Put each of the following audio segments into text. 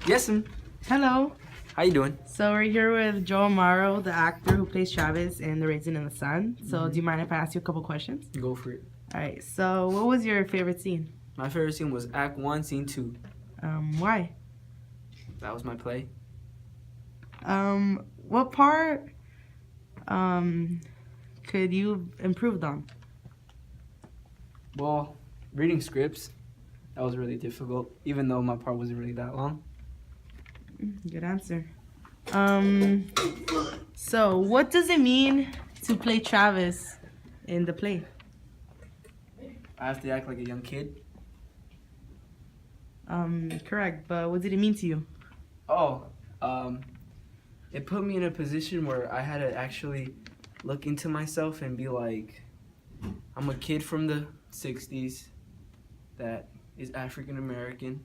Yes, ma'am. Hello. How you doing? So we're here with Joe Amaro, the actor who plays Travis in The Raisin in the Sun. So do you mind if I ask you a couple questions? Go for it. All right. So what was your favorite scene? My favorite scene was Act 1, Scene 2. Why? That was my play. What part could you improved on? Well, reading scripts, that was really difficult, even though my part wasn't really that long. Good answer. So what does it mean to play Travis in the play? I have to act like a young kid. Correct. But what did it mean to you? It put me in a position where I had to actually look into myself and be like, I'm a kid from the 60s that is African American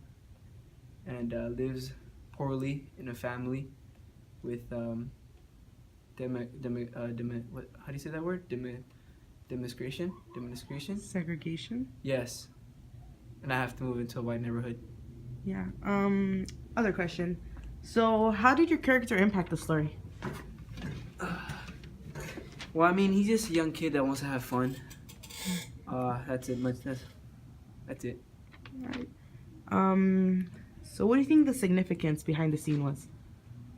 and lives poorly in a family with what, how do you say that word? Demonstration? Segregation. Yes. And I have to move into a white neighborhood. Yeah. Other question. So, how did your character impact the story? Well, I mean, he's just a young kid that wants to have fun. That's it. That's it. Right. So what do you think the significance behind the scene was?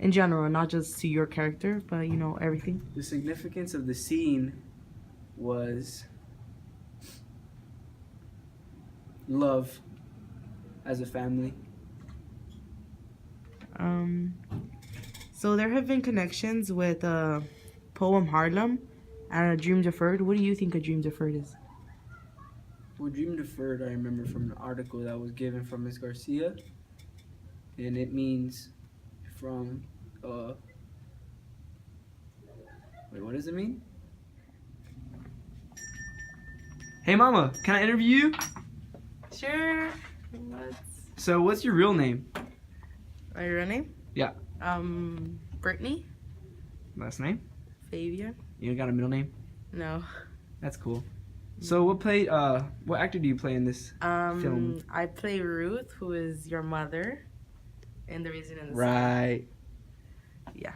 In general, not just to your character, but, you know, everything. The significance of the scene was love as a family. So there have been connections with poem Harlem and A Dream Deferred. What do you think A Dream Deferred is? Well, Dream Deferred, I remember from an article that was given from Ms. Garcia, and it means from, wait, what does it mean? Hey, Mama, can I interview you? Sure. So, what's your real name? My real name? Yeah. Brittany. Last name? Fabian. You got a middle name? No. That's cool. So, what actor do you play in this film? I play Ruth, who is your mother, in The Raisin in the Sun. Right. Yeah.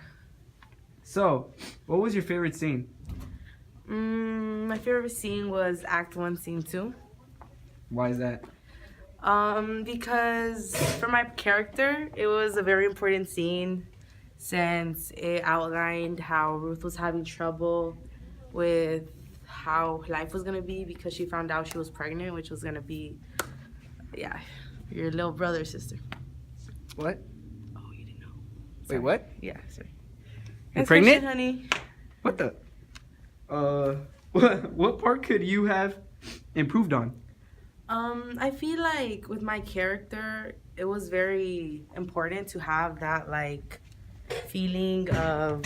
So, what was your favorite scene? My favorite scene was Act 1, Scene 2. Why is that? Because for my character, it was a very important scene since it outlined how Ruth was having trouble with how life was gonna be because she found out she was pregnant, which was gonna be, yeah, your little brother or sister. What? Oh, you didn't know. Wait, what? Yeah, sorry. You're Next pregnant? question, honey. What the? What part could you have improved on? I feel like with my character, it was very important to have that like feeling of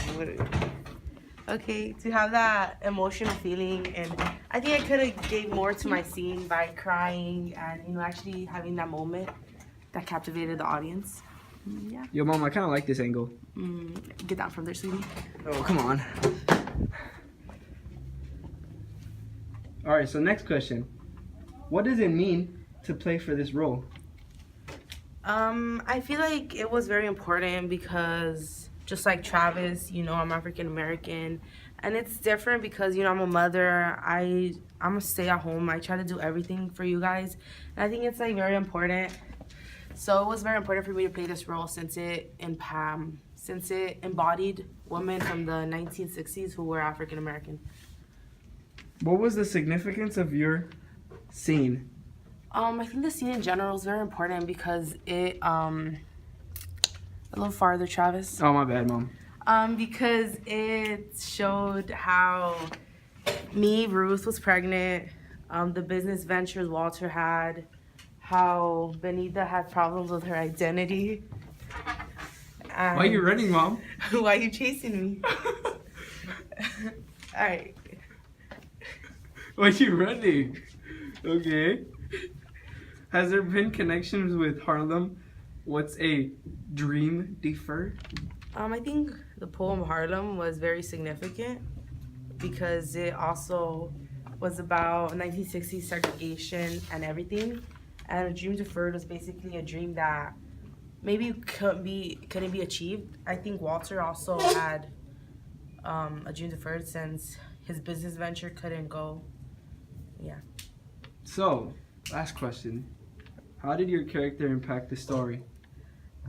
to have that emotional feeling, and I think I could have gave more to my scene by crying and, you know, actually having that moment that captivated the audience. Yeah. Yo, Mom, I kind of like this angle. Get down from there, sweetie. Oh, come on. All right, so next question. What does it mean to play for this role? I feel like it was very important because just like Travis, you know, I'm African American, and it's different because, you know, I'm a mother. I'm a stay at home. I try to do everything for you guys, and I think it's like very important. So it was very important for me to play this role since it embodied women from the 1960s who were African American. What was the significance of your scene? I think the scene in general is very important because it a little farther, Travis. Oh, my bad, Mom. Because it showed how Ruth was pregnant, the business ventures Walter had, how Benita had problems with her identity. Why are you running, Mom? Why are you chasing me? All right. Why are you running? Okay. Has there been connections with Harlem? What's a dream deferred? I think the poem Harlem was very significant because it also was about 1960s segregation and everything. And A Dream Deferred was basically a dream that maybe couldn't be achieved. I think Walter also had a dream deferred since his business venture couldn't go. Yeah. So, last question. How did your character impact the story?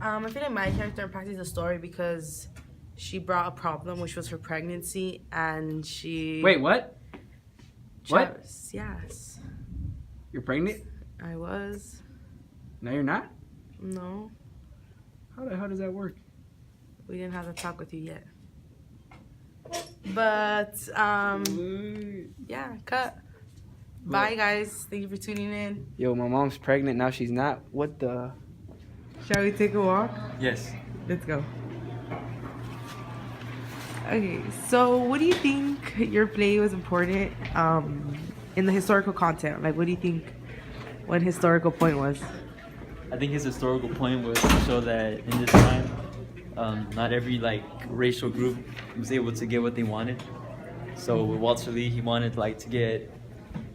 I feel like my character impacted the story because she brought a problem, which was her pregnancy, and she. Wait, what? What? Yes. You're pregnant? I was. No, you're not? No. How the hell does that work? We didn't have to talk with you yet. But, yeah, cut. Bye, guys. Thank you for tuning in. Yo, my mom's pregnant, now she's not. What the? Shall we take a walk? Yes. Let's go. Okay, so what do you think your play was important in the historical content? Like, what do you think one historical point was? I think his historical point was to show that in this time, not every racial group was able to get what they wanted. So with Walter Lee, he wanted to get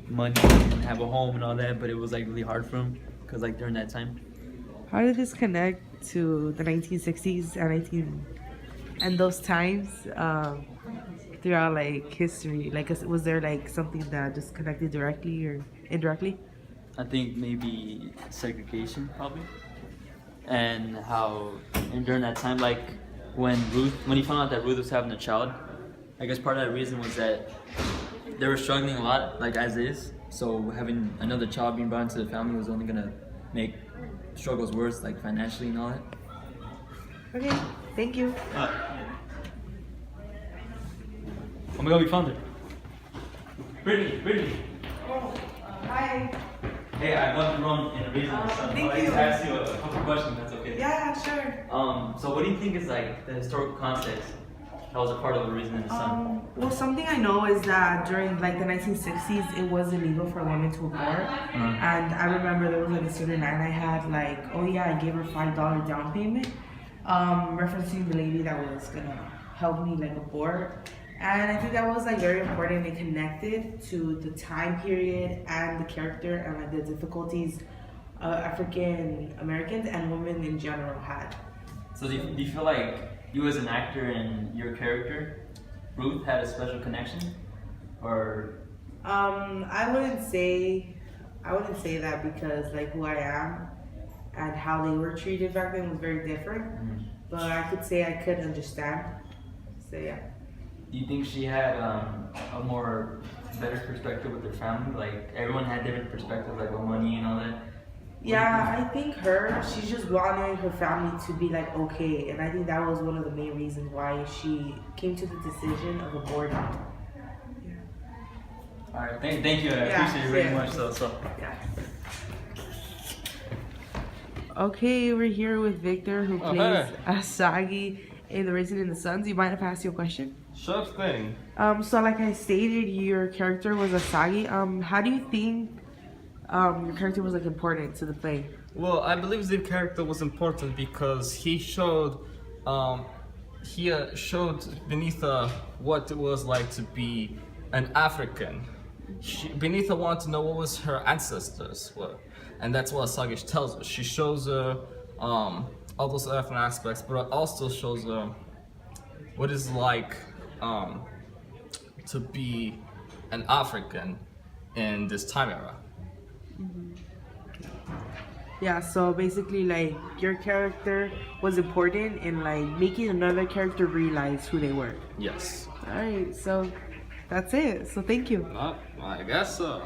money and have a home and all that, but it was really hard for him because during that time. How did this connect to the 1960s and those times throughout history? Was there something that just connected directly or indirectly? I think maybe segregation probably, and during that time, when he found out that Ruth was having a child, I guess part of that reason was that they were struggling a lot, as is. So having another child being brought into the family was only gonna make struggles worse, financially and all that. Okay, thank you. Oh my God, we found her. Brittany. Oh, hi. Hey, I got the wrong in the reason. Thank you. I asked you a couple questions. That's okay. Yeah, sure. So what do you think is the historical context that was a part of the reason in the sun? Well, something I know is that during the 1960s, it was illegal for women to abort. And I remember there was a student and I had oh yeah, I gave her $5 down payment, referencing the lady that was gonna help me abort. And I think that was very important and connected to the time period and the character and the difficulties African Americans and women in general had. So do you feel you as an actor and your character, Ruth, had a special connection, or? I wouldn't say that because who I am and how they were treated back then was very different. Mm-hmm. But I could say I could understand. So yeah. Do you think she had a better perspective with her family? Everyone had different perspectives, with money and all that. Yeah, I think she just wanted her family to be okay, and I think that was one of the main reasons why she came to the decision of aborting. Yeah. All right, thank you. I appreciate it very much. So. Yeah. Okay, we're here with Victor, who plays Asagi in The Raisin in the Suns. You mind if I ask you a question? Sure thing. So like I stated, your character was Asagi. How do you think your character was important to the play? Well, I believe the character was important because he showed Benita what it was like to be an African. Benita wanted to know what was her ancestors were, and that's what Asagi tells her. She shows her all those African aspects, but it also shows her what it's like to be an African in this time era. Mm-hmm. Yeah, so basically your character was important in making another character realize who they were. Yes. Alright, so that's it. So thank you. I guess so.